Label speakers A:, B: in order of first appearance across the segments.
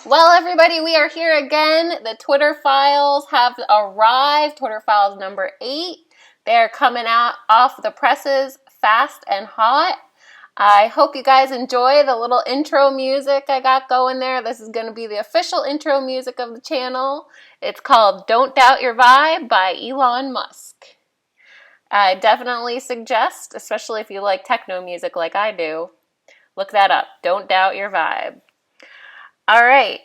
A: Well, everybody, we are here again. The Twitter files have arrived. Twitter files number 8. They're coming out off the presses fast and hot. I hope you guys enjoy the little intro music I got going there. This is going to be the official intro music of the channel. It's called Don't Doubt Your Vibe by Elon Musk. I definitely suggest, especially if you like techno music like I do, look that up. Don't Doubt Your Vibe. All right,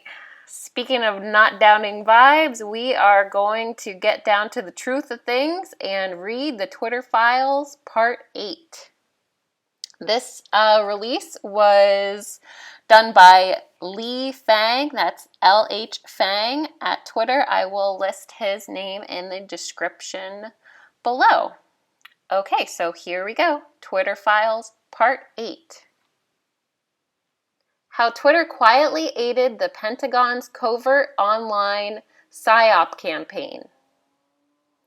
A: speaking of not doubting vibes, we are going to get down to the truth of things and read the Twitter files part 8. This release was done by Lee Fang, that's LH Fang at Twitter. I will list his name in the description below. Okay, so here we go. Twitter files part 8. How Twitter quietly aided the Pentagon's covert online PSYOP campaign.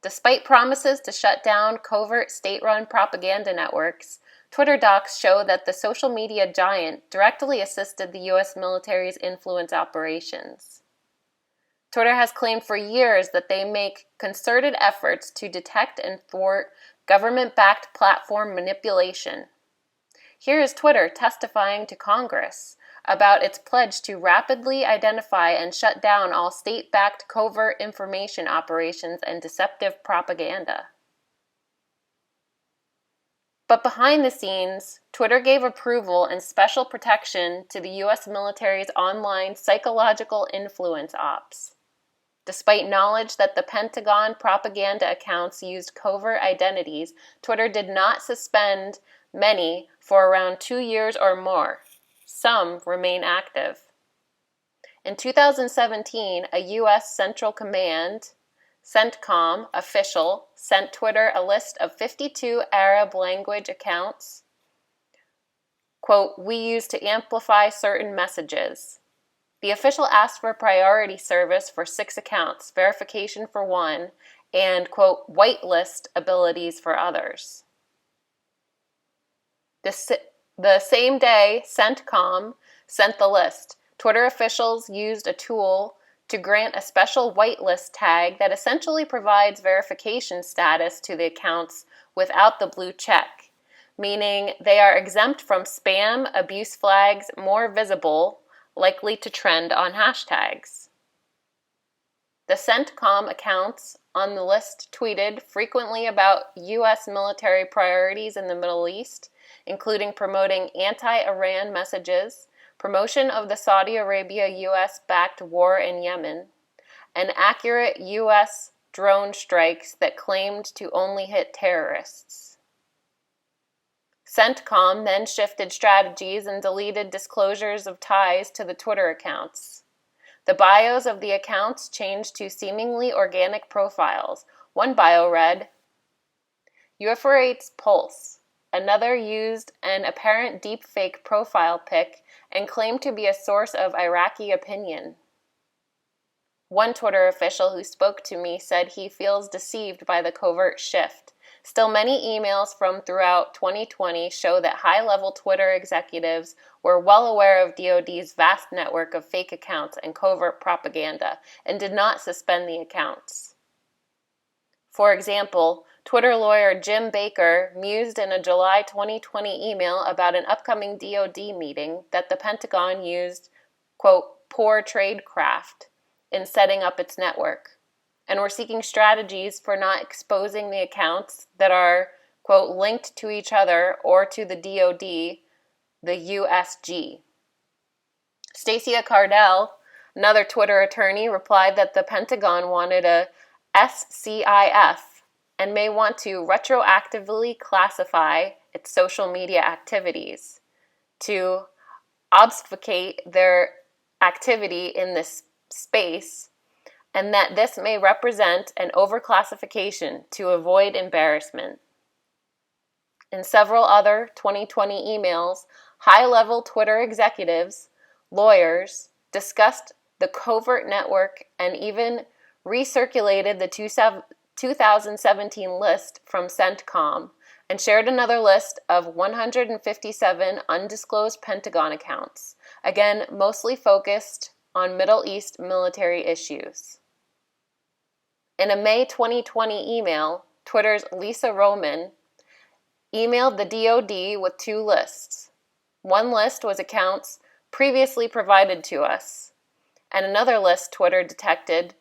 A: Despite promises to shut down covert state-run propaganda networks, Twitter docs show that the social media giant directly assisted the U.S. military's influence operations. Twitter has claimed for years that they make concerted efforts to detect and thwart government-backed platform manipulation. Here is Twitter testifying to Congress about its pledge to rapidly identify and shut down all state-backed covert information operations and deceptive propaganda. But behind the scenes, Twitter gave approval and special protection to the U.S. military's online psychological influence ops. Despite knowledge that the Pentagon propaganda accounts used covert identities, Twitter did not suspend many for around 2 years or more. Some remain active. In 2017, a U.S. Central Command, CENTCOM official sent Twitter a list of 52 Arab language accounts, quote, we use to amplify certain messages. The official asked for priority service for 6 accounts, verification for 1, and, quote, whitelist abilities for others. The same day, CENTCOM sent the list. Twitter officials used a tool to grant a special whitelist tag that essentially provides verification status to the accounts without the blue check, meaning they are exempt from spam, abuse flags, more visible, likely to trend on hashtags. The CENTCOM accounts on the list tweeted frequently about U.S. military priorities in the Middle East, including promoting anti-Iran messages, promotion of the Saudi Arabia-U.S.-backed war in Yemen, and accurate U.S. drone strikes that claimed to only hit terrorists. CENTCOM then shifted strategies and deleted disclosures of ties to the Twitter accounts. The bios of the accounts changed to seemingly organic profiles. One bio read, Euphrates Pulse. Another used an apparent deepfake profile pic and claimed to be a source of Iraqi opinion. One Twitter official who spoke to me said he feels deceived by the covert shift. Still, many emails from throughout 2020 show that high-level Twitter executives were well aware of DoD's vast network of fake accounts and covert propaganda and did not suspend the accounts. For example, Twitter lawyer Jim Baker mused in a July 2020 email about an upcoming DoD meeting that the Pentagon used, quote, poor tradecraft in setting up its network, and were seeking strategies for not exposing the accounts that are, quote, linked to each other or to the DoD, the USG. Stacia Cardell, another Twitter attorney, replied that the Pentagon wanted a SCIF and may want to retroactively classify its social media activities to obfuscate their activity in this space, and that this may represent an overclassification to avoid embarrassment. In several other 2020 emails, high-level Twitter executives, lawyers, discussed the covert network and even recirculated the 2017 list from CENTCOM and shared another list of 157 undisclosed Pentagon accounts, again mostly focused on Middle East military issues. In a May 2020 email, Twitter's Lisa Roman emailed the DoD with two lists. One list was accounts previously provided to us, and another list Twitter detected.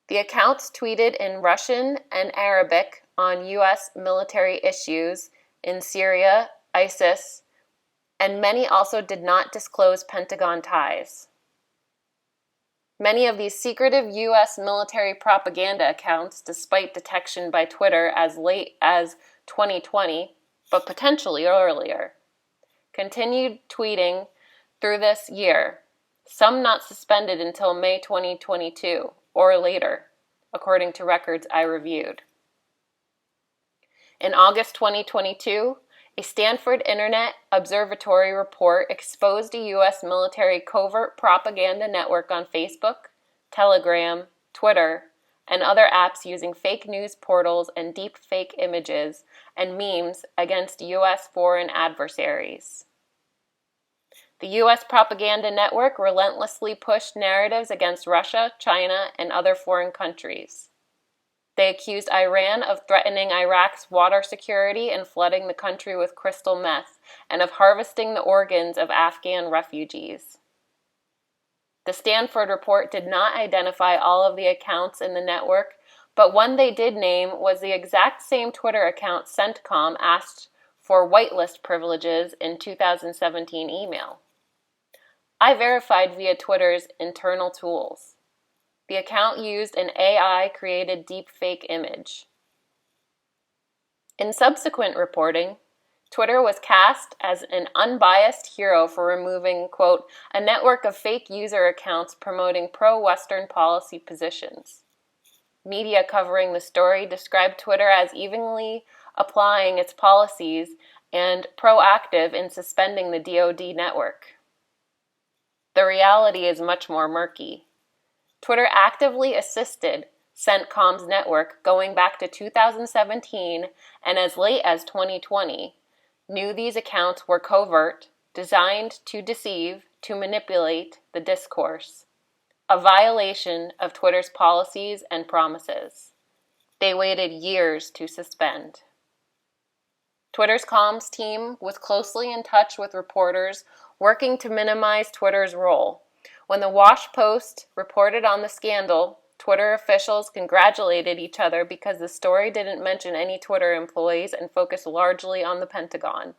A: The accounts tweeted in Russian and Arabic on U.S. military issues in Syria, ISIS, and many also did not disclose Pentagon ties. Many of these secretive U.S. military propaganda accounts, despite detection by Twitter as late as 2020, but potentially earlier, continued tweeting through this year, some not suspended until May 2022 or later, according to records I reviewed. In August 2022, a Stanford Internet Observatory report exposed a U.S. military covert propaganda network on Facebook, Telegram, Twitter, and other apps using fake news portals and deep fake images and memes against U.S. foreign adversaries. The U.S. propaganda network relentlessly pushed narratives against Russia, China, and other foreign countries. They accused Iran of threatening Iraq's water security and flooding the country with crystal meth, and of harvesting the organs of Afghan refugees. The Stanford report did not identify all of the accounts in the network, but one they did name was the exact same Twitter account CENTCOM asked for whitelist privileges in 2017 email. I verified via Twitter's internal tools. The account used an AI-created deepfake image. In subsequent reporting, Twitter was cast as an unbiased hero for removing, quote, a network of fake user accounts promoting pro-Western policy positions. Media covering the story described Twitter as evenly applying its policies and proactive in suspending the DoD network. The reality is much more murky. Twitter actively assisted CENTCOM's network going back to 2017 and as late as 2020, knew these accounts were covert, designed to deceive, to manipulate the discourse, a violation of Twitter's policies and promises. They waited years to suspend. Twitter's comms team was closely in touch with reporters working to minimize Twitter's role. When the Wash Post reported on the scandal, Twitter officials congratulated each other because the story didn't mention any Twitter employees and focused largely on the Pentagon.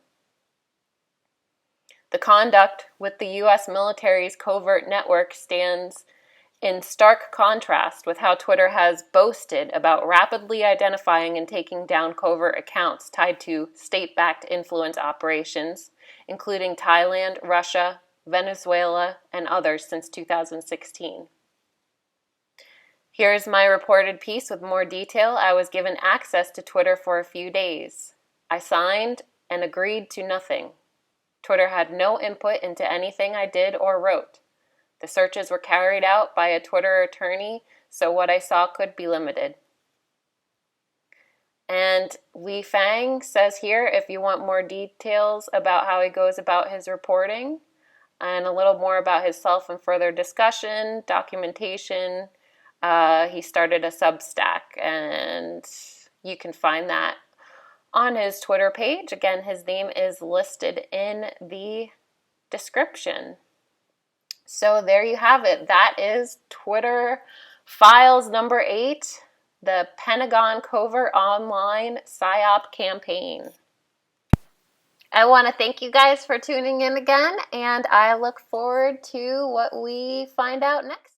A: The conduct with the U.S. military's covert network stands in stark contrast with how Twitter has boasted about rapidly identifying and taking down covert accounts tied to state-backed influence operations, including Thailand, Russia, Venezuela, and others since 2016. Here's my reported piece with more detail. I was given access to Twitter for a few days. I signed and agreed to nothing. Twitter had no input into anything I did or wrote. The searches were carried out by a Twitter attorney, so what I saw could be limited. And Li Fang says here, if you want more details about how he goes about his reporting, and a little more about himself and further discussion, documentation, he started a Substack, and you can find that on his Twitter page. Again, his name is listed in the description. So there you have it. That is Twitter Files number 8, the Pentagon Covert Online PSYOP campaign. I want to thank you guys for tuning in again, and I look forward to what we find out next.